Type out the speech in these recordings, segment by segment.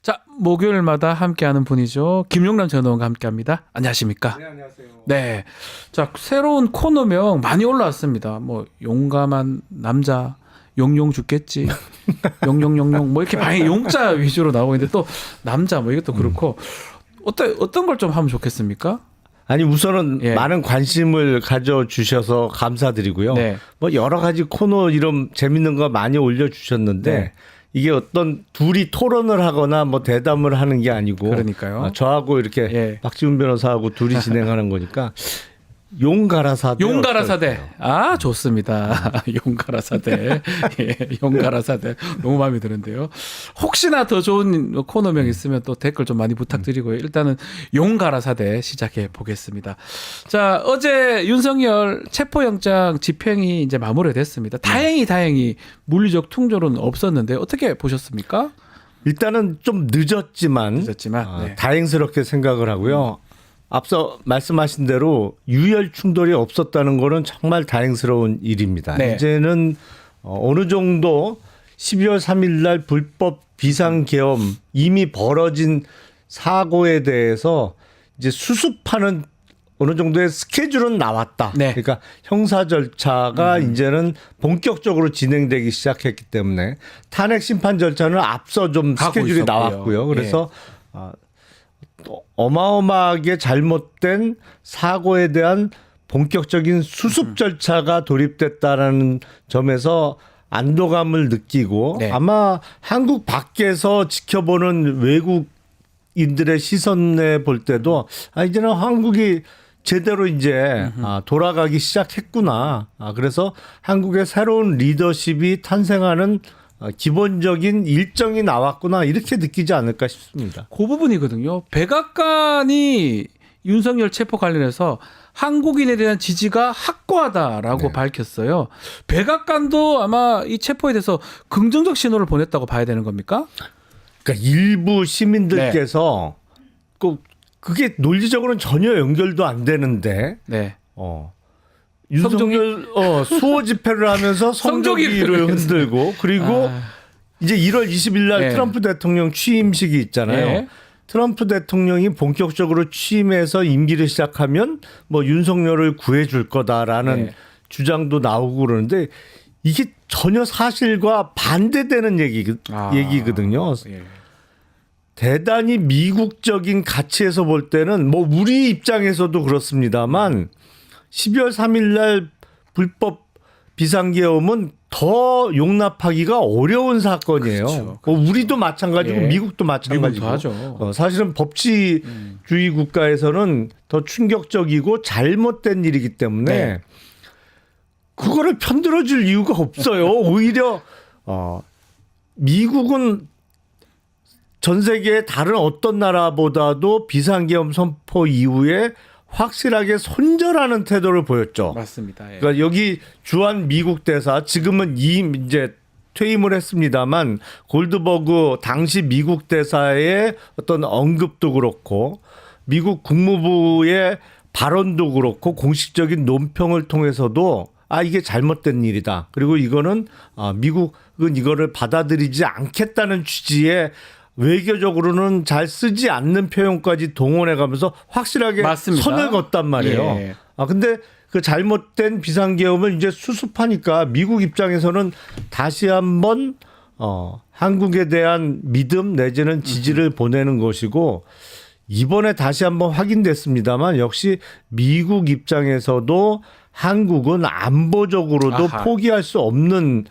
자, 목요일마다 함께하는 분이죠. 김용남 전 의원과 함께합니다. 안녕하십니까? 네, 안녕하세요. 네. 자, 새로운 코너명 많이 올라왔습니다. 뭐 용감한 남자, 용용 죽겠지, 용용용용 뭐 이렇게 많이 용자 위주로 나오고 있는데 또 남자 뭐 이것도 그렇고 어떤 걸 좀 하면 좋겠습니까? 아니 우선은 예. 많은 관심을 가져주셔서 감사드리고요. 네. 뭐 여러 가지 코너 이름 재밌는 거 많이 올려주셨는데 네. 이게 어떤 둘이 토론을 하거나 뭐 대담을 하는 게 아니고 그러니까요. 저하고 이렇게 예. 박지훈 변호사하고 둘이 진행하는 거니까 용가라사대. 용가라사대. 아, 좋습니다. 용가라사대. 예, 용가라사대. 너무 마음에 드는데요. 혹시나 더 좋은 코너명 있으면 또 댓글 좀 많이 부탁드리고요. 일단은 용가라사대 시작해 보겠습니다. 자, 어제 윤석열 체포영장 집행이 이제 마무리됐습니다. 다행히 물리적 충돌은 없었는데 어떻게 보셨습니까? 일단은 좀 늦었지만 네. 다행스럽게 생각을 하고요. 앞서 말씀하신 대로 유혈 충돌이 없었다는 거는 정말 다행스러운 일입니다. 네. 이제는 어느 정도 12월 3일 날 불법 비상계엄 이미 벌어진 사고에 대해서 이제 수습하는 어느 정도의 스케줄은 나왔다. 네. 그러니까 형사 절차가 이제는 본격적으로 진행되기 시작했기 때문에 탄핵 심판 절차는 앞서 좀 스케줄이 있었고요. 나왔고요. 그래서 어마어마하게 잘못된 사고에 대한 본격적인 수습 절차가 도입됐다라는 점에서 안도감을 느끼고 네. 아마 한국 밖에서 지켜보는 외국인들의 시선에 볼 때도 이제는 한국이 제대로 이제 돌아가기 시작했구나. 그래서 한국의 새로운 리더십이 탄생하는 기본적인 일정이 나왔구나 이렇게 느끼지 않을까 싶습니다. 그 부분이거든요. 백악관이 윤석열 체포 관련해서 한국인에 대한 지지가 확고하다라고 밝혔어요. 백악관도 아마 이 체포에 대해서 긍정적 신호를 보냈다고 봐야 되는 겁니까? 그러니까 일부 시민들께서 그게 논리적으로는 전혀 연결도 안 되는데 네. 윤석열 수호 집회를 하면서 성조기를 흔들고 그리고 이제 1월 20일 날 네. 트럼프 대통령 취임식이 있잖아요. 네. 트럼프 대통령이 본격적으로 취임해서 임기를 시작하면 뭐 윤석열을 구해줄 거다라는 네. 주장도 나오고 그러는데 이게 전혀 사실과 반대되는 얘기거든요. 예. 대단히 미국적인 가치에서 볼 때는 뭐 우리 입장에서도 그렇습니다만 12월 3일 날 불법 비상계엄은 더 용납하기가 어려운 사건이에요. 그렇죠. 우리도 마찬가지고 예. 미국도 마찬가지고. 미국도 하죠. 사실은 법치주의 국가에서는 더 충격적이고 잘못된 일이기 때문에 네. 그거를 편들어줄 이유가 없어요. 오히려 미국은 전 세계의 다른 어떤 나라보다도 비상계엄 선포 이후에 확실하게 손절하는 태도를 보였죠. 맞습니다. 예. 그러니까 여기 주한 미국 대사 지금은 이제 퇴임을 했습니다만 골드버그 당시 미국 대사의 어떤 언급도 그렇고 미국 국무부의 발언도 그렇고 공식적인 논평을 통해서도 이게 잘못된 일이다. 그리고 이거는 미국은 이거를 받아들이지 않겠다는 취지의 외교적으로는 잘 쓰지 않는 표현까지 동원해가면서 확실하게 맞습니다. 선을 걷단 말이에요. 예. 근데 그 잘못된 비상계엄을 이제 수습하니까 미국 입장에서는 다시 한번 한국에 대한 믿음 내지는 지지를 보내는 것이고 이번에 다시 한번 확인됐습니다만 역시 미국 입장에서도 한국은 안보적으로도 포기할 수 없는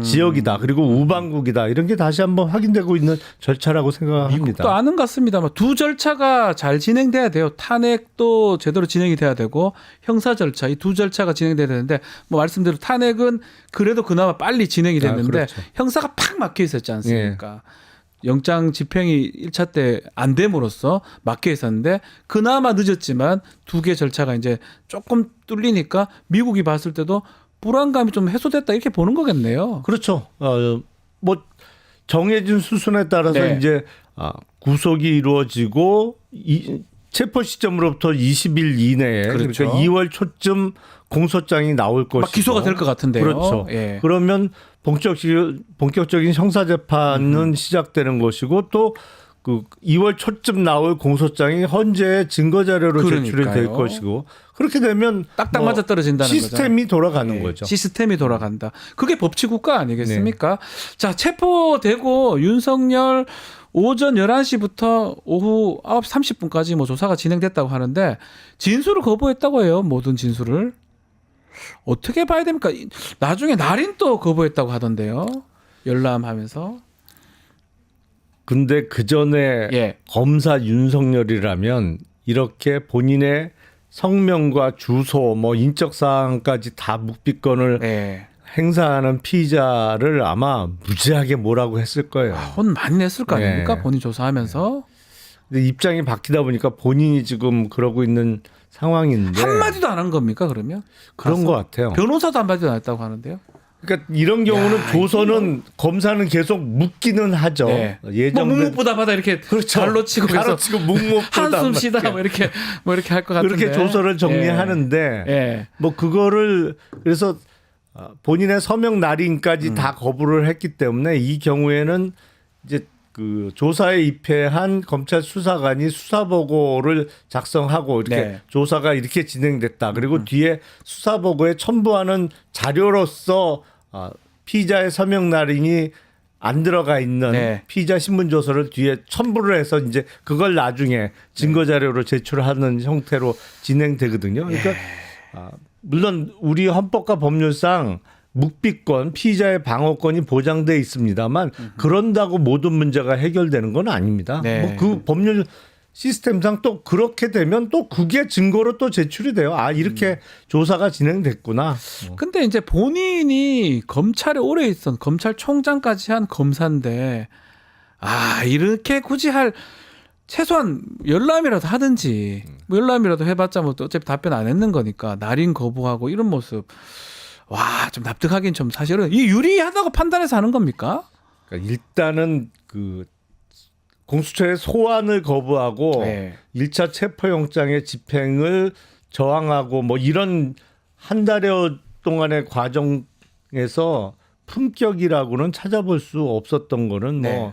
지역이다. 그리고 우방국이다. 이런 게 다시 한번 확인되고 있는 절차라고 생각합니다. 미국도 아는 것 같습니다만 두 절차가 잘 진행돼야 돼요. 탄핵도 제대로 진행이 돼야 되고 형사 절차 이 두 절차가 진행돼야 되는데 뭐 말씀대로 탄핵은 그래도 그나마 빨리 진행이 됐는데 그렇죠. 형사가 팍 막혀 있었지 않습니까? 영장 집행이 1차 때 안 됨으로써 막혀 있었는데 그나마 늦었지만 두 개 절차가 이제 조금 뚫리니까 미국이 봤을 때도 불안감이 좀 해소됐다 이렇게 보는 거겠네요. 그렇죠. 뭐 정해진 수순에 따라서 네. 이제 구속이 이루어지고 체포 시점으로부터 20일 이내에 그렇죠. 그러니까 2월 초쯤 공소장이 나올 것이고 막 기소가 될 것 같은데요. 그렇죠. 예. 그러면 본격적인 형사 재판은 시작되는 것이고 또 그 2월 초쯤 나올 공소장이 헌재 증거 자료로 제출이 될 그러니까요. 것이고 그렇게 되면 딱딱 뭐 맞아 떨어진다는 시스템이 돌아가는 네, 거죠. 시스템이 돌아간다. 그게 법치국가 아니겠습니까? 네. 자, 체포되고 윤석열 오전 11시부터 오후 9시 30분까지 뭐 조사가 진행됐다고 하는데 진술을 거부했다고 해요. 모든 진술을. 어떻게 봐야 됩니까? 나중에 날인 또 거부했다고 하던데요. 열람하면서. 근데 그 전에 예. 검사 윤석열이라면 이렇게 본인의 성명과 주소, 뭐 인적 사항까지 다 묵비권을 네. 행사하는 피의자를 아마 무지하게 뭐라고 했을 거예요. 혼 많이 냈을 거 아닙니까? 네. 본인 조사하면서. 근데 입장이 바뀌다 보니까 본인이 지금 그러고 있는 상황인데 한마디도 안 한 겁니까, 그러면? 그런 가서? 것 같아요. 변호사도 한마디도 안 했다고 하는데요. 그러니까 이런 경우는 야, 조서는 검사는 계속 묻기는 하죠. 네. 뭐 예정된 묵묵부답하다 이렇게 그렇죠. 발로 치고 그래서 가로치고 묵묵부답 한숨 쉬다 뭐 이렇게 할 것 같은데. 그렇게 조서를 정리하는데 예. 뭐 그거를 그래서 본인의 서명 날인까지 다 거부를 했기 때문에 이 경우에는 이제 그 조사에 입회한 검찰 수사관이 수사 보고를 작성하고 이렇게 네. 조사가 이렇게 진행됐다. 그리고 뒤에 수사 보고에 첨부하는 자료로서 피의자의 서명 날인이 안 들어가 있는 네. 피의자 신문 조서를 뒤에 첨부를 해서 이제 그걸 나중에 증거 자료로 제출하는 형태로 진행되거든요. 그러니까 물론 우리 헌법과 법률상 묵비권, 피의자의 방어권이 보장돼 있습니다만 그런다고 모든 문제가 해결되는 건 아닙니다. 네. 뭐 그 법률 시스템상 또 그렇게 되면 또 그게 증거로 또 제출이 돼요. 아 이렇게 조사가 진행됐구나. 근데 이제 본인이 검찰에 오래 있던 검찰총장까지 한 검사인데 이렇게 굳이 할 최소한 열람이라도 하든지 뭐 열람이라도 해봤자 뭐 어차피 답변 안 했는 거니까 날인 거부하고 이런 모습 좀 납득하긴 좀 사실은 이 유리하다고 판단해서 하는 겁니까? 그러니까 일단은 그 공수처의 소환을 거부하고 네. 1차 체포영장의 집행을 저항하고 뭐 이런 한 달여 동안의 과정에서 품격이라고는 찾아볼 수 없었던 거는 네.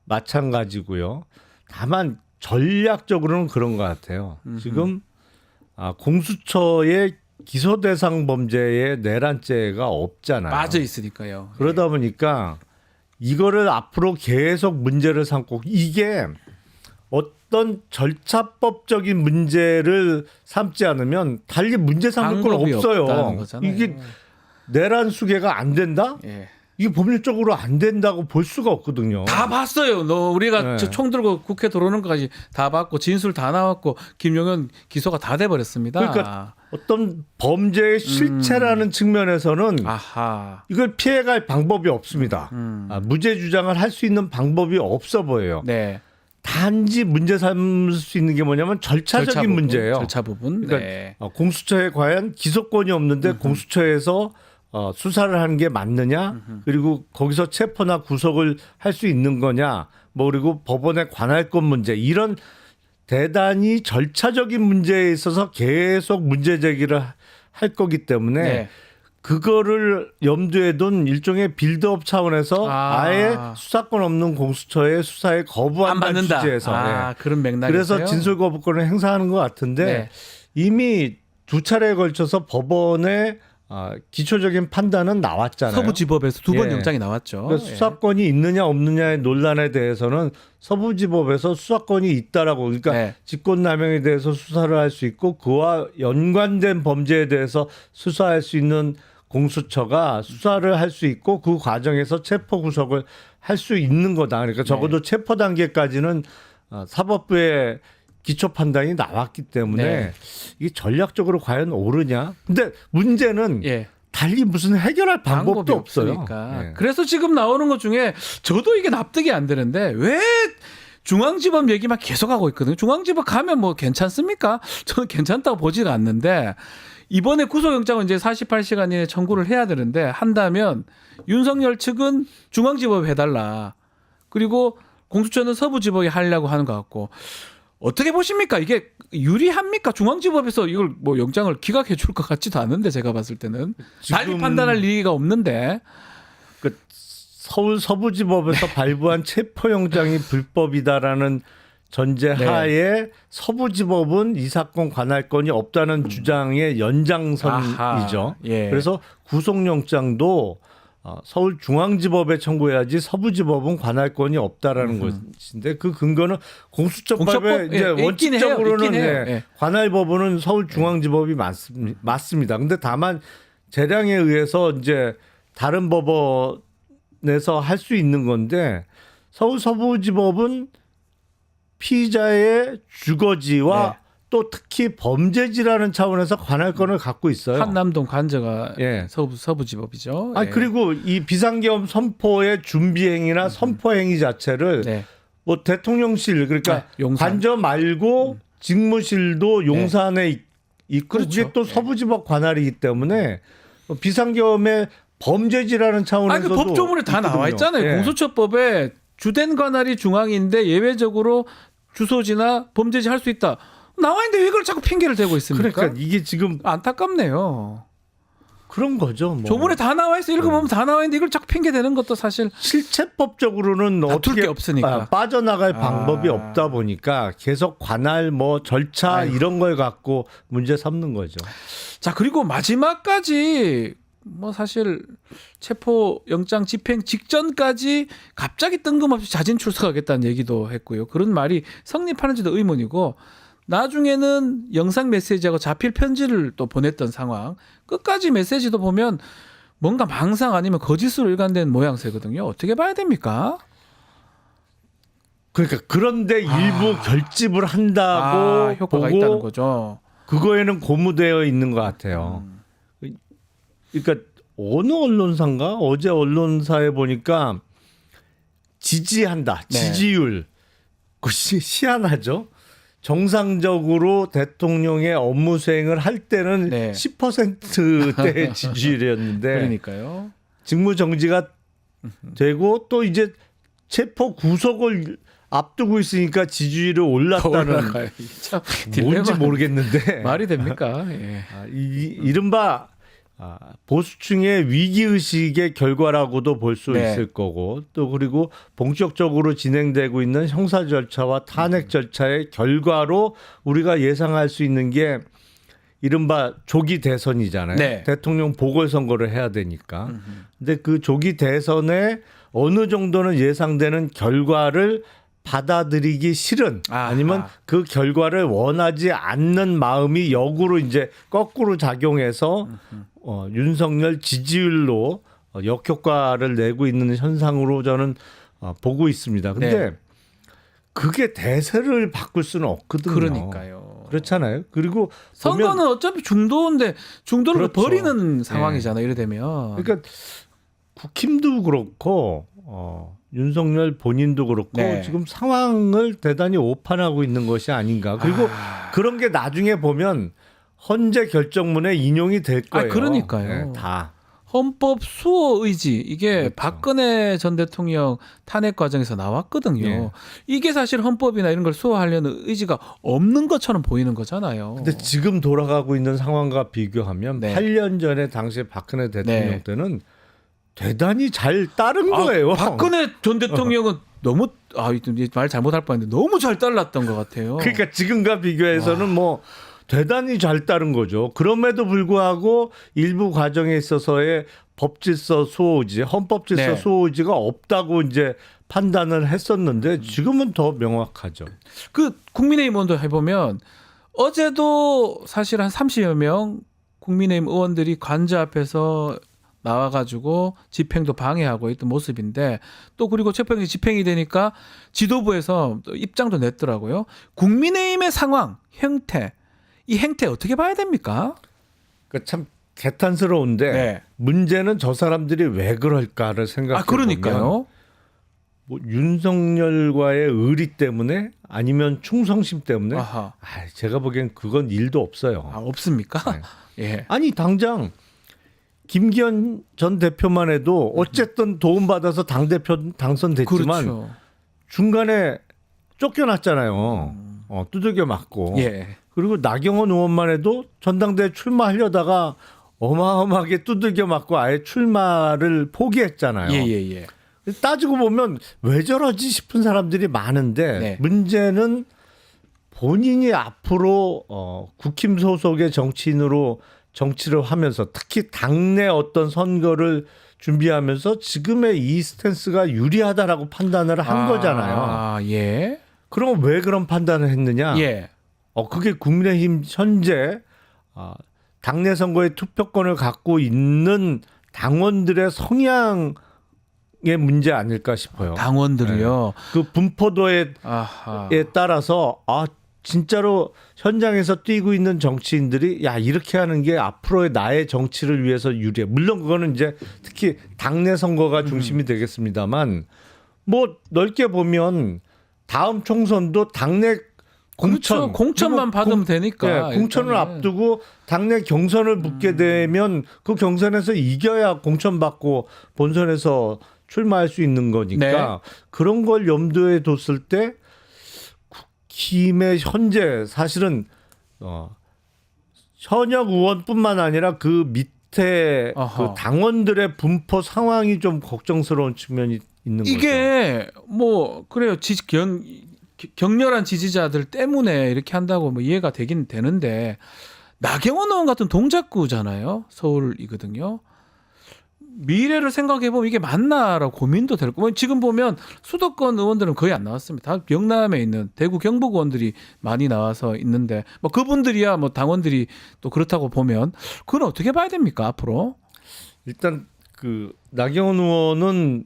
마찬가지고요. 다만 전략적으로는 그런 것 같아요. 지금 공수처의 기소 대상 범죄에 내란죄가 없잖아요. 빠져 있으니까요. 그러다 보니까 이거를 앞으로 계속 문제를 삼고 이게 어떤 절차법적인 문제를 삼지 않으면 달리 문제 삼을 건 방법이 없어요. 없다는 거잖아요. 이게 내란 수계가 안 된다? 예. 이게 법률적으로 안 된다고 볼 수가 없거든요. 다 봤어요. 우리가 네. 총 들고 국회 들어오는 것까지 다 봤고 진술 다 나왔고 김용현 기소가 다 돼버렸습니다. 그러니까 어떤 범죄의 실체라는 측면에서는 아하. 이걸 피해갈 방법이 없습니다. 무죄 주장을 할 수 있는 방법이 없어 보여요. 네. 단지 문제 삼을 수 있는 게 뭐냐면 절차적인 부분, 문제예요. 절차 부분. 그러니까 네. 공수처에 과연 기소권이 없는데 공수처에서 수사를 하는 게 맞느냐? 그리고 거기서 체포나 구속을 할 수 있는 거냐? 뭐 그리고 법원의 관할권 문제 이런 대단히 절차적인 문제에 있어서 계속 문제 제기를 할 거기 때문에 네. 그거를 염두에 둔 일종의 빌드업 차원에서 아예 수사권 없는 공수처의 수사에 안 거부한다는 받는다. 취지에서 네. 그런 맥락에서요. 그래서 진술 거부권을 행사하는 것 같은데 네. 이미 두 차례에 걸쳐서 법원의 기초적인 판단은 나왔잖아요. 서부지법에서 두 번 예. 영장이 나왔죠. 그러니까 수사권이 있느냐 없느냐의 논란에 대해서는 서부지법에서 수사권이 있다라고 그러니까 네. 직권남용에 대해서 수사를 할 수 있고 그와 연관된 범죄에 대해서 수사할 수 있는 공수처가 수사를 할 수 있고 그 과정에서 체포 구속을 할 수 있는 거다. 그러니까 적어도 체포 단계까지는 사법부의 기초 판단이 나왔기 때문에 네. 이게 전략적으로 과연 옳으냐? 근데 문제는 예. 달리 무슨 해결할 방법도 없어요. 없으니까. 예. 그래서 지금 나오는 것 중에 저도 이게 납득이 안 되는데 왜 중앙지법 얘기만 계속하고 있거든요. 중앙지법 가면 뭐 괜찮습니까? 저는 괜찮다고 보지가 않는데 이번에 구속영장은 이제 48시간 이내에 청구를 해야 되는데 한다면 윤석열 측은 중앙지법 해달라. 그리고 공수처는 서부지법이 하려고 하는 것 같고 어떻게 보십니까? 이게 유리합니까? 중앙지법에서 이걸 뭐 영장을 기각해 줄 것 같지도 않은데 제가 봤을 때는 달리 판단할 리가 없는데 그 서울 서부지법에서 발부한 체포영장이 불법이다라는 전제하에 서부지법은 이 사건 관할권이 없다는 주장의 연장선이죠. 아하, 예. 그래서 구속영장도 서울중앙지법에 청구해야지 서부지법은 관할권이 없다라는 것인데 그 근거는 공수처법에 공수처법? 이제 예, 있긴 해요. 원칙적으로는 있긴 해요. 예, 예. 관할법원은 서울중앙지법이 맞습니다. 근데 다만 재량에 의해서 이제 다른 법원에서 할 수 있는 건데 서울 서부지법은 피의자의 주거지와 네. 또 특히 범죄지라는 차원에서 관할권을 갖고 있어요. 한남동 관저가 예. 서부지법이죠. 아니 예. 그리고 이 비상계엄 선포의 준비행위나 선포행위 자체를 네. 뭐 대통령실 그러니까 네, 용산. 관저 말고 직무실도 용산에 있고 그렇죠. 그게 또 서부지법 관할이기 때문에 비상계엄의 범죄지라는 차원에서도 그 법조문에 다 나와 있잖아요. 예. 공수처법에 주된 관할이 중앙인데 예외적으로 주소지나 범죄지 할 수 있다. 나와 있는데 왜 그걸 자꾸 핑계를 대고 있습니까? 그러니까 이게 지금 안타깝네요. 그런 거죠. 뭐. 조문에 다 나와 있어. 읽어보면 다 나와 있는데 이걸 자꾸 핑계 대는 것도 사실 실체법적으로는 다툴 어떻게 게 없으니까. 빠져나갈 방법이 없다 보니까 계속 관할 뭐 절차 아이고. 이런 걸 갖고 문제 삼는 거죠. 자, 그리고 마지막까지 뭐 사실 체포 영장 집행 직전까지 갑자기 뜬금없이 자진 출석하겠다는 얘기도 했고요. 그런 말이 성립하는지도 의문이고 나중에는 영상 메시지하고 자필 편지를 또 보냈던 상황. 끝까지 메시지도 보면 뭔가 망상 아니면 거짓으로 일관된 모양새거든요. 어떻게 봐야 됩니까? 그러니까 그런데 일부 결집을 한다고 효과가 보고 있다는 거죠. 그거에는 고무되어 있는 것 같아요. 그러니까 어느 언론사인가 어제 언론사에 보니까 지지한다 네. 지지율 그것이 희한하죠. 정상적으로 대통령의 업무 수행을 할 때는 네. 10%대의 지지율이었는데 그러니까요. 직무 정지가 되고 또 이제 체포 구속을 앞두고 있으니까 지지율이 더 올랐다는 올라가요. 참 뭔지 딜레마. 모르겠는데 말이 됩니까? 예. 이른바 보수층의 위기의식의 결과라고도 볼 수 네. 있을 거고 또 그리고 본격적으로 진행되고 있는 형사 절차와 탄핵 절차의 결과로 우리가 예상할 수 있는 게 이른바 조기 대선이잖아요. 네. 대통령 보궐선거를 해야 되니까. 근데 그 조기 대선에 어느 정도는 예상되는 결과를 받아들이기 싫은 아니면 그 결과를 원하지 않는 마음이 역으로 이제 거꾸로 작용해서 윤석열 지지율로 역효과를 내고 있는 현상으로 저는 보고 있습니다. 근데 네. 그게 대세를 바꿀 수는 없거든요. 그러니까요. 그렇잖아요. 그리고 선거는 보면 어차피 중도인데 중도를 그렇죠. 버리는 상황이잖아요. 이래 되면. 그러니까 국힘도 그렇고 윤석열 본인도 그렇고 네. 지금 상황을 대단히 오판하고 있는 것이 아닌가. 그리고 그런 게 나중에 보면 헌재 결정문에 인용이 될 거예요. 그러니까요. 네, 다. 헌법 수호 의지 이게 그렇죠. 박근혜 전 대통령 탄핵 과정에서 나왔거든요. 예. 이게 사실 헌법이나 이런 걸 수호하려는 의지가 없는 것처럼 보이는 거잖아요. 근데 지금 돌아가고 있는 상황과 비교하면 네. 8년 전에 당시 박근혜 대통령 네. 때는 대단히 잘 따른 거예요. 박근혜 전 대통령은 너무 말 잘못할 뻔했는데 너무 잘 따랐던 것 같아요. 그러니까 지금과 비교해서는 뭐 대단히 잘 따른 거죠. 그럼에도 불구하고 일부 과정에 있어서의 법질서 수호지, 헌법질서 네. 수호지가 없다고 이제 판단을 했었는데 지금은 더 명확하죠. 그 국민의힘 의원도 해보면 어제도 사실 한 30여 명 국민의힘 의원들이 관저 앞에서 나와가지고 집행도 방해하고 있던 모습인데 또 그리고 체포영장 집행이 되니까 지도부에서 또 입장도 냈더라고요. 국민의힘의 상황, 형태, 이 행태 어떻게 봐야 됩니까? 그러니까 참 개탄스러운데 네. 문제는 저 사람들이 왜 그럴까를 생각해 보면 그러니까요. 뭐 윤석열과의 의리 때문에 아니면 충성심 때문에 아하. 제가 보기엔 그건 일도 없어요. 없습니까? 네. 예. 아니 당장 김기현 전 대표만 해도 어쨌든 도움받아서 당대표 당선됐지만 그렇죠. 중간에 쫓겨났잖아요. 두들겨 맞고. 예. 그리고 나경원 의원만 해도 전당대회 출마하려다가 어마어마하게 두들겨 맞고 아예 출마를 포기했잖아요. 예. 따지고 보면 왜 저러지 싶은 사람들이 많은데 네. 문제는 본인이 앞으로 국힘 소속의 정치인으로 정치를 하면서 특히 당내 어떤 선거를 준비하면서 지금의 이 스탠스가 유리하다라고 판단을 한 거잖아요. 아, 예. 그럼 왜 그런 판단을 했느냐? 예. 그게 국민의힘 현재 당내 선거에 투표권을 갖고 있는 당원들의 성향의 문제 아닐까 싶어요. 당원들이요. 그 분포도에 아하. 따라서 진짜로 현장에서 뛰고 있는 정치인들이 야 이렇게 하는 게 앞으로의 나의 정치를 위해서 유리해. 물론 그거는 이제 특히 당내 선거가 중심이 되겠습니다만 뭐 넓게 보면 다음 총선도 당내 공천 그렇죠. 공천만 받으면 되니까. 공천을 일단은. 앞두고 당내 경선을 붙게 되면 그 경선에서 이겨야 공천 받고 본선에서 출마할 수 있는 거니까 네. 그런 걸 염두에 뒀을 때 국힘의 현재 사실은 현역 의원뿐만 아니라 그 밑에 어허. 그 당원들의 분포 상황이 좀 걱정스러운 측면이 있는 거죠. 이게 뭐 그래요. 격렬한 지지자들 때문에 이렇게 한다고 뭐 이해가 되긴 되는데 나경원 의원 같은 동작구잖아요. 서울이거든요. 미래를 생각해 보면 이게 맞나라고 고민도 될 거고 지금 보면 수도권 의원들은 거의 안 나왔습니다. 다 영남에 있는 대구 경북 의원들이 많이 나와서 있는데 뭐 그분들이야 뭐 당원들이 또 그렇다고 보면 그건 어떻게 봐야 됩니까 앞으로? 일단 그 나경원 의원은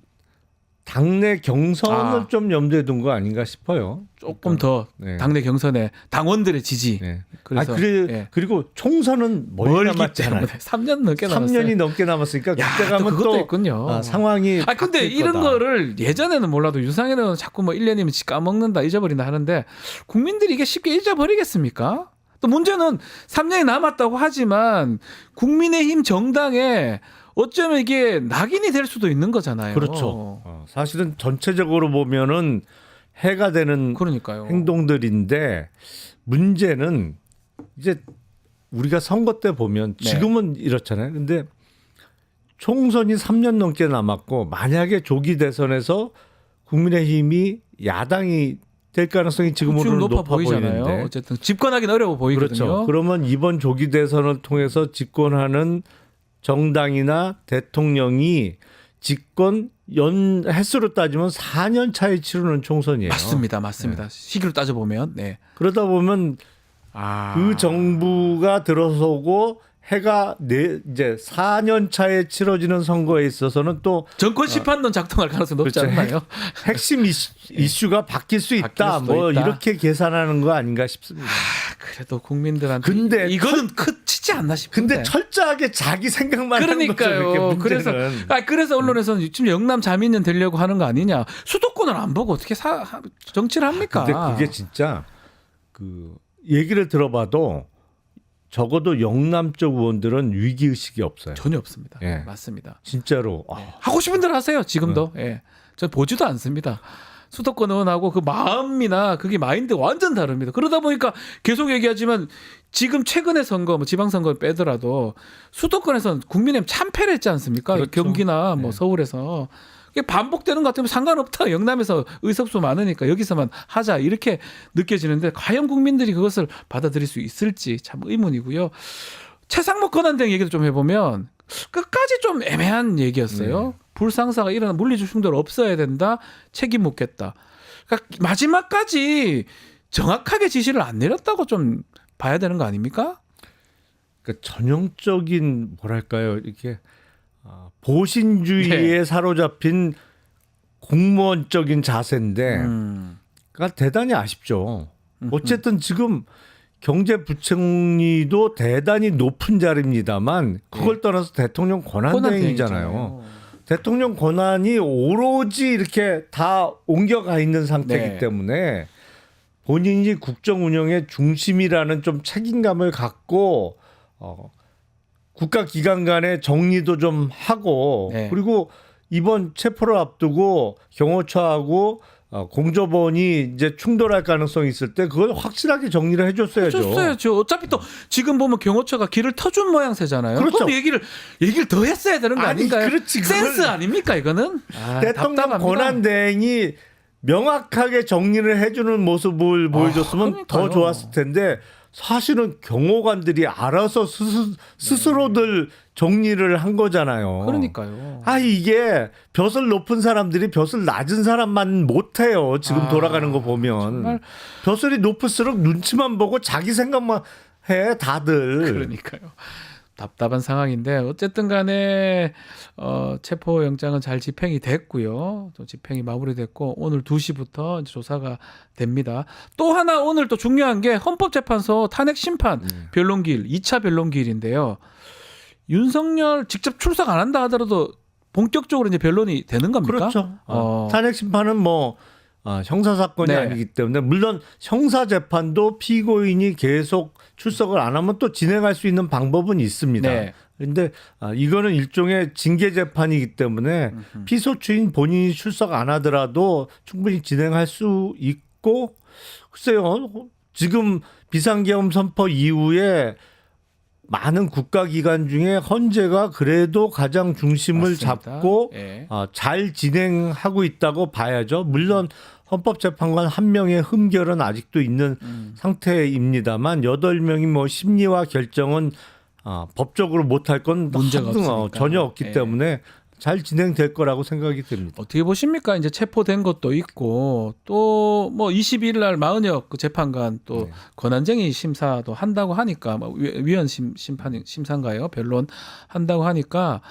당내 경선을 좀 염두에 둔 거 아닌가 싶어요. 조금 더 네. 당내 경선에 당원들의 지지. 네. 그래서 예. 그리고 총선은 멀리 멀기 남았잖아요. 때문에 3년 넘게 남았어요. 3년이 넘게 남았으니까 야, 그때 가면 또 그것도 또 있군요. 상황이 근데 바뀔 이런 거다. 거를 예전에는 몰라도 유상현은 자꾸 뭐 1년이면 까먹는다 잊어버린다 하는데 국민들이 이게 쉽게 잊어버리겠습니까? 또 문제는 3년이 남았다고 하지만 국민의힘 정당에 어쩌면 이게 낙인이 될 수도 있는 거잖아요. 그렇죠. 사실은 전체적으로 보면은 해가 되는 그러니까요. 행동들인데 문제는 이제 우리가 선거 때 보면 네. 지금은 이렇잖아요. 근데 총선이 3년 넘게 남았고 만약에 조기 대선에서 국민의힘이 야당이 될 가능성이 지금으로는 높아 보이잖아요. 보이는데 어쨌든 집권하기는 어려워 보이거든요. 그렇죠. 그러면 이번 조기 대선을 통해서 집권하는 정당이나 대통령이 집권 횟수로 따지면 4년 차에 치르는 총선이에요. 맞습니다. 시기로 따져보면. 네. 그러다 보면 그 정부가 들어서고 해가 이제 4년 차에 치러지는 선거에 있어서는 또 정권 시판론 작동할 가능성이 높지 그렇죠. 않나요? 핵심 이슈가 바뀔 수 바뀔 있다. 수도 뭐 있다. 이렇게 계산하는 거 아닌가 싶습니다. 그래도 국민들한테 근데 이거는 크지 않나 싶은데. 근데 철저하게 자기 생각만 하는 거죠. 그러니까요. 그래서 그래서 언론에서는 지금 영남 자민련 되려고 하는 거 아니냐. 수도권을 안 보고 어떻게 정치를 합니까? 근데 그게 진짜 그 얘기를 들어봐도 적어도 영남 쪽 의원들은 위기 의식이 없어요. 전혀 없습니다. 예. 맞습니다. 진짜로. 하고 싶은 대로 하세요. 지금도. 예. 저 보지도 않습니다. 수도권 의원하고 그 마음이나 그게 마인드가 완전 다릅니다. 그러다 보니까 계속 얘기하지만 지금 최근의 선거, 뭐 지방선거를 빼더라도 수도권에서는 국민의힘 참패를 했지 않습니까? 그렇죠. 경기나 뭐 서울에서. 이게 반복되는 것 같으면 상관없다. 영남에서 의석수 많으니까 여기서만 하자. 이렇게 느껴지는데 과연 국민들이 그것을 받아들일 수 있을지 참 의문이고요. 최상목 권한대행 얘기도 좀 해보면 끝까지 좀 애매한 얘기였어요. 불상사가 일어나 물리적 충돌 없어야 된다. 책임 묻겠다. 그러니까 마지막까지 정확하게 지시를 안 내렸다고 좀 봐야 되는 거 아닙니까? 그러니까 전형적인 뭐랄까요 이렇게 보신주의에 사로잡힌 공무원적인 자세인데 그러니까 대단히 아쉽죠. 어쨌든 지금 경제부총리도 대단히 높은 자리입니다만 그걸 떠나서 대통령 권한대행이잖아요. 대통령 권한이 오로지 이렇게 다 옮겨가 있는 상태이기 네. 때문에 본인이 국정 운영의 중심이라는 좀 책임감을 갖고 국가 기관 간의 정리도 좀 하고 네. 그리고 이번 체포를 앞두고 경호처하고 공조본이 이제 충돌할 가능성이 있을 때 그걸 확실하게 정리를 해줬어야죠. 해줬어야죠. 어차피 또 지금 보면 경호처가 길을 터준 모양새잖아요. 그렇죠. 그럼 얘기를 더 했어야 되는 거 아니, 아닌가요? 그렇지, 그걸- 센스 아닙니까 이거는? 대통령 답답합니다. 권한대행이 명확하게 정리를 해주는 모습을 보여줬으면 그러니까요. 더 좋았을 텐데 사실은 경호관들이 알아서 스스로들 정리를 한 거잖아요. 그러니까요. 이게 벼슬 높은 사람들이 벼슬 낮은 사람만 못해요. 지금 돌아가는 거 보면. 정말. 벼슬이 높을수록 눈치만 보고 자기 생각만 해 다들. 그러니까요. 답답한 상황인데 어쨌든 간에 체포영장은 잘 집행이 됐고요. 또 집행이 마무리됐고 오늘 2시부터 이제 조사가 됩니다. 또 하나 오늘 또 중요한 게 헌법재판소 탄핵 심판 변론기일 2차 변론기일인데요. 윤석열 직접 출석 안 한다 하더라도 본격적으로 이제 변론이 되는 겁니까? 그렇죠. 탄핵 심판은 뭐 형사 사건이 네. 아니기 때문에 물론 형사 재판도 피고인이 계속 출석을 안 하면 또 진행할 수 있는 방법은 있습니다. 네. 그런데 이거는 일종의 징계 재판이기 때문에 피소추인 본인이 출석 안 하더라도 충분히 진행할 수 있고 글쎄요. 지금 비상계엄 선포 이후에 많은 국가기관 중에 헌재가 그래도 가장 중심을 맞습니다. 잡고 예. 잘 진행하고 있다고 봐야죠. 물론 헌법재판관 한 명의 흠결은 아직도 있는 상태입니다만 8명이 뭐 심리와 결정은 법적으로 못할 건 문제가 없으니까. 전혀 없기 예. 때문에 잘 진행될 거라고 생각이 됩니다. 어떻게 보십니까? 이제 체포된 것도 있고 또 뭐 22일 날 마은혁 그 재판관 또 권한쟁의 심사도 한다고 하니까 뭐 위헌 심사인가요? 변론 한다고 하니까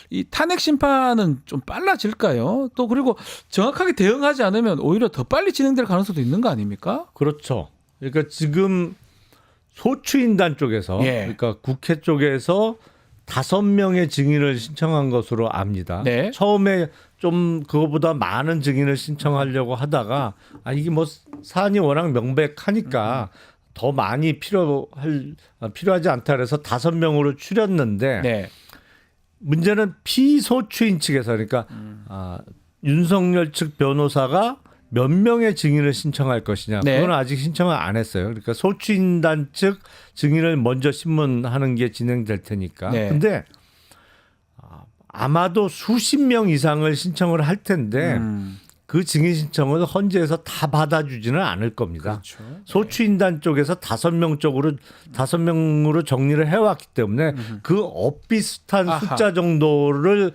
이 탄핵 심판은 좀 빨라질까요? 또 그리고 정확하게 대응하지 않으면 오히려 더 빨리 진행될 가능성도 있는 거 아닙니까? 그렇죠. 그러니까 지금 소추인단 쪽에서 예. 그러니까 국회 쪽에서 5명의 증인을 신청한 것으로 압니다. 네. 처음에 좀 그거보다 많은 증인을 신청하려고 하다가 이게 뭐 사안이 워낙 명백하니까 더 많이 필요하지 않다 그래서 5명으로 줄였는데 네. 문제는 피소추인 측에서 그러니까 윤석열 측 변호사가 몇 명의 증인을 신청할 것이냐. 네. 그건 아직 신청을 안 했어요. 그러니까 소추인단 측 증인을 먼저 신문하는 게 진행될 테니까. 네. 근데 아마도 수십 명 이상을 신청을 할 텐데 그 증인 신청을 헌재에서 다 받아주지는 않을 겁니다. 그렇죠. 소추인단 쪽에서 5명으로 정리를 해왔기 때문에 그 엇비슷한 아하. 숫자 정도를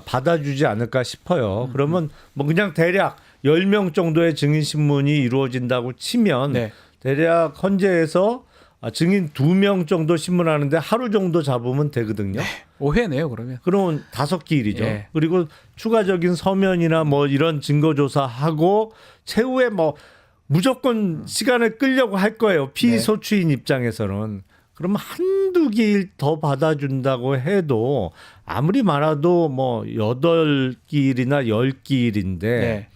받아주지 않을까 싶어요. 그러면 뭐 그냥 대략 10명 정도의 증인 신문이 이루어진다고 치면 네. 대략 헌재에서 증인 2명 정도 신문하는데 하루 정도 잡으면 되거든요. 오해네요, 그러면. 그러면 5기일이죠. 예. 그리고 추가적인 서면이나 뭐 이런 증거 조사하고 최후에 뭐 무조건 시간을 끌려고 할 거예요. 피소추인 입장에서는. 그러면 한두 기일 더 받아준다고 해도 아무리 많아도 뭐 8기일이나 10기일인데 네.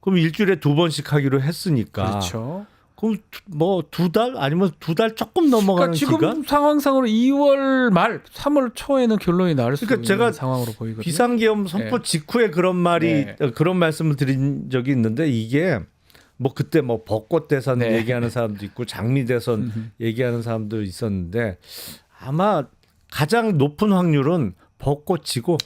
그럼 일주일에 2번씩 하기로 했으니까. 그렇죠. 그럼 뭐 2달 아니면 2달 조금 넘어가는 그러니까 지금 기간? 상황상으로 2월 말, 3월 초에는 결론이 나올 수 그러니까 있는 제가 상황으로 보이거든요. 비상계엄 선포 네. 직후에 그런 말씀을 드린 적이 있는데 이게 뭐 그때 뭐 벚꽃 대선 네. 얘기하는 사람도 있고 장미 대선 얘기하는 사람도 있었는데 아마 가장 높은 확률은 벚꽃이고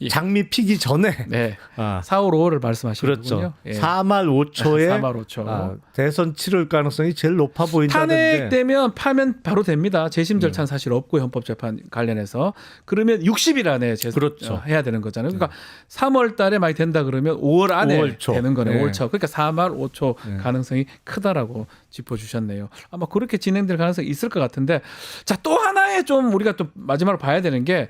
예. 장미 피기 전에 네. 아, 4월, 5월을 말씀하시는 그렇죠. 거군요. 예. 4말 5초에 4말 5초. 대선 치를 가능성이 제일 높아 보인다는데 탄핵되면 파면 바로 됩니다. 재심 절차는 사실 없고 헌법재판 관련해서 그러면 60일 안에 그렇죠. 해야 되는 거잖아요. 그러니까 3월 달에 많이 된다 그러면 5월 안에 5월 초. 되는 거네요. 네. 5월 초. 그러니까 4말 5초 가능성이 크다라고 짚어주셨네요. 아마 그렇게 진행될 가능성이 있을 것 같은데 자, 또 하나의 좀 우리가 또 마지막으로 봐야 되는 게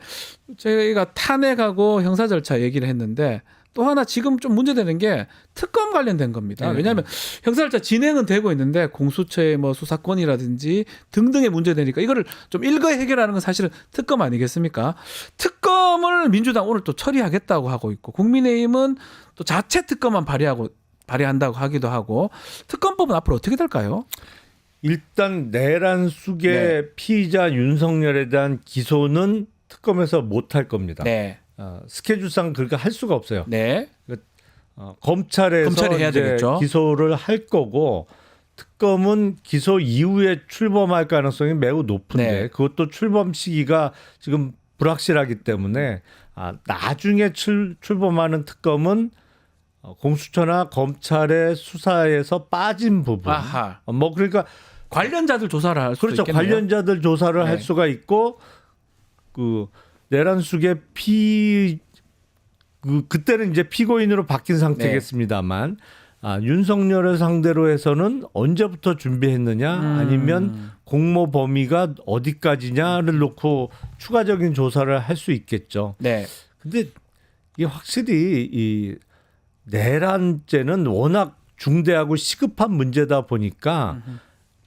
저희가 탄핵하고 형사 절차 얘기를 했는데 또 하나 지금 좀 문제되는 게 특검 관련된 겁니다. 왜냐하면 형사절차 진행은 되고 있는데 공수처의 뭐 수사권이라든지 등등의 문제되니까 이거를 좀 일거에 해결하는 건 사실은 특검 아니겠습니까? 특검을 민주당 오늘 또 처리하겠다고 하고 있고 국민의힘은 또 자체 특검만 발의한다고 하기도 하고 특검법은 앞으로 어떻게 될까요? 일단 내란 숙의 피의자 윤석열에 대한 기소는 특검에서 못 할 겁니다. 네. 스케줄상 그렇게 할 수가 없어요. 네. 검찰에서 검찰이 해야 이제 되겠죠. 기소를 할 거고 특검은 기소 이후에 출범할 가능성이 매우 높은데 네. 그것도 출범 시기가 지금 불확실하기 때문에 나중에 출범하는 특검은 공수처나 검찰의 수사에서 빠진 부분. 아하. 뭐 그러니까 관련자들 조사를 할 수도 그렇죠. 있겠네요. 관련자들 조사를 네. 할 수가 있고 그 내란숙의 그때는 이제 피고인으로 바뀐 상태겠습니다만 윤석열을 상대로 해서는 언제부터 준비했느냐 아니면 공모 범위가 어디까지냐를 놓고 추가적인 조사를 할 수 있겠죠. 네. 근데 이게 확실히 이 내란죄는 워낙 중대하고 시급한 문제다 보니까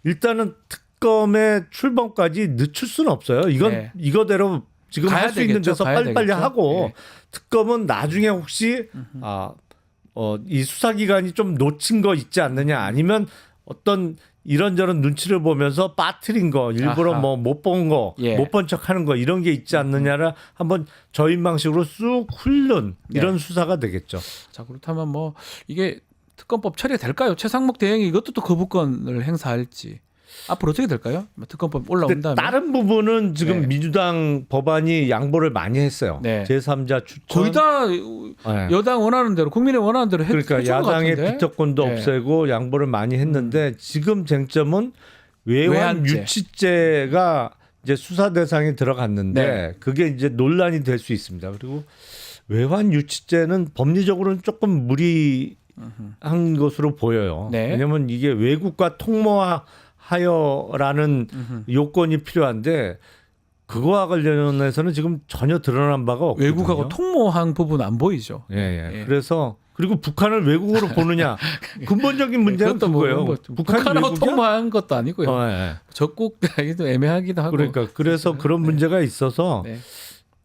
일단은 특검의 출범까지 늦출 수는 없어요. 이건 네. 이거대로 지금 가야 할 수 있는 되겠죠. 데서 가야 빨리빨리 되겠죠. 하고 네. 특검은 나중에 혹시 이 수사기관이 좀 놓친 거 있지 않느냐 아니면 어떤 이런저런 눈치를 보면서 빠뜨린 거 일부러 아하. 뭐 못 본 거 예. 못 본 척하는 거 이런 게 있지 않느냐를 한번 저인방식으로 쑥 훑는 이런 수사가 되겠죠. 자, 그렇다면 뭐 이게 특검법 처리가 될까요? 최상목 대행이 이것도 또 거부권을 행사할지 앞으로 어떻게 될까요? 특검법 근데 올라온다면 다른 부분은 지금 네. 민주당 법안이 양보를 많이 했어요. 네. 제3자 추천. 거의 다 네. 여당 원하는 대로 국민의 원하는 대로 그러니까 해준 것 야당의 같은데. 비토권도 네. 없애고 양보를 많이 했는데 지금 쟁점은 외환 외환죄. 유치죄가 이제 수사 대상에 들어갔는데 네. 그게 이제 논란이 될 수 있습니다. 그리고 외환 유치죄는 법리적으로는 조금 무리한 것으로 보여요. 네. 왜냐하면 이게 외국과 통모하여라는 요건이 필요한데 그거와 관련해서는 지금 전혀 드러난 바가 없거든요. 외국하고 통모한 부분 안 보이죠. 예. 그래서 그리고 북한을 외국으로 보느냐 근본적인 문제는 그것도 뭐 그거예요. 북한하고 외국이야? 통모한 것도 아니고요. 예. 적국이기도 애매하기도 하고. 그러니까 그래서 그런 문제가 있어서 네.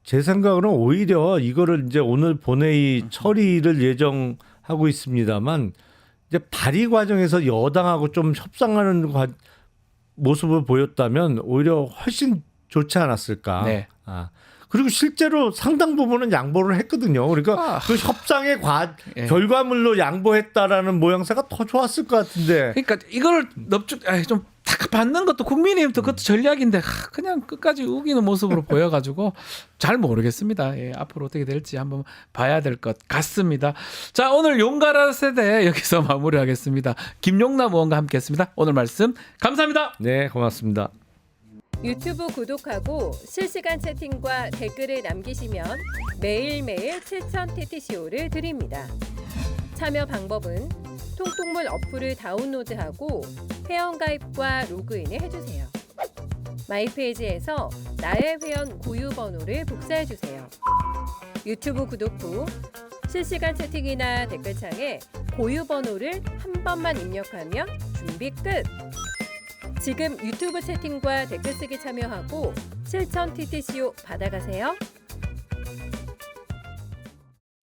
제 생각으로는 오히려 이거를 이제 오늘 본회의 처리를 예정하고 있습니다만 이제 발의 과정에서 여당하고 좀 협상하는 모습을 보였다면 오히려 훨씬 좋지 않았을까. 네. 그리고 실제로 상당 부분은 양보를 했거든요. 그러니까 그 협상의 예. 결과물로 양보했다라는 모양새가 더 좋았을 것 같은데. 그러니까 이걸 좀탁 받는 것도 국민의힘도 그것도 전략인데 그냥 끝까지 우기는 모습으로 보여가지고 잘 모르겠습니다. 예, 앞으로 어떻게 될지 한번 봐야 될 것 같습니다. 자, 오늘 용가라 세대 여기서 마무리하겠습니다. 김용남 의원과 함께했습니다. 오늘 말씀 감사합니다. 네, 고맙습니다. 유튜브 구독하고 실시간 채팅과 댓글을 남기시면 매일매일 7,000TTCO를 드립니다. 참여 방법은 통통물 어플을 다운로드하고 회원가입과 로그인을 해주세요. 마이페이지에서 나의 회원 고유 번호를 복사해주세요. 유튜브 구독 후 실시간 채팅이나 댓글창에 고유 번호를 한 번만 입력하면 준비 끝! 지금 유튜브 채팅과 댓글 쓰기 참여하고 7,000TTCO 받아가세요.